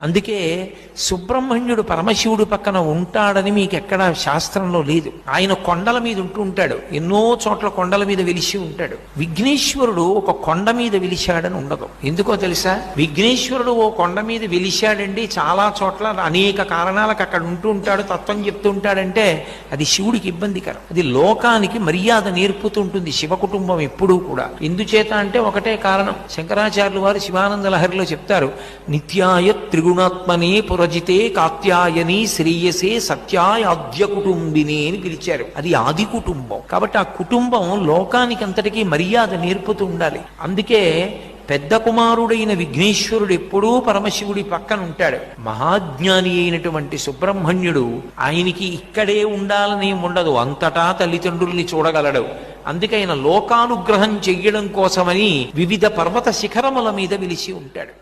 అందుకే సుబ్రహ్మణ్యుడు పరమశివుడు పక్కన ఉంటాడని మీకు ఎక్కడ శాస్త్రంలో లేదు. ఆయన కొండల మీద ఉంటూ ఉంటాడు, ఎన్నో చోట్ల కొండల మీద వెలిసి ఉంటాడు. విఘ్నేశ్వరుడు ఒక కొండ మీద వెలిశాడని ఉండదు. ఎందుకో తెలుసా? విఘ్నేశ్వరుడు ఓ కొండ మీద వెలిశాడండి, చాలా చోట్ల అనేక కారణాలకు అక్కడ ఉంటూ ఉంటాడు, తత్వం చెప్తూ ఉంటాడంటే అది శివుడికి ఇబ్బందికరం. అది లోకానికి మర్యాద నేర్పుతుంటుంది శివ కుటుంబం ఎప్పుడూ కూడా. ఎందుచేత అంటే ఒకటే కారణం. శంకరాచార్యులు వారు శివానంద లహరిలో చెప్తారు, నిత్యాయ త్రిగుణాత్మనే పురజితే కాత్యాయని శ్రేయసే సత్యాయ ఆద్య కుటుంబిని అని పిలిచారు. అది ఆది కుటుంబం. కాబట్టి ఆ కుటుంబం లోకానికి అంతటికీ మర్యాద నేర్పుతూ ఉండాలి. అందుకే పెద్ద కుమారుడైన విఘ్నేశ్వరుడు ఎప్పుడూ పరమశివుడి పక్కన ఉంటాడు. మహాజ్ఞాని అయినటువంటి సుబ్రహ్మణ్యుడు ఆయనకి ఇక్కడే ఉండాలని ఉండదు, అంతటా తల్లిదండ్రుల్ని చూడగలడు. అందుకే ఆయన లోకానుగ్రహం చెయ్యడం కోసమని వివిధ పర్వత శిఖరముల మీద వెలిసి ఉంటాడు.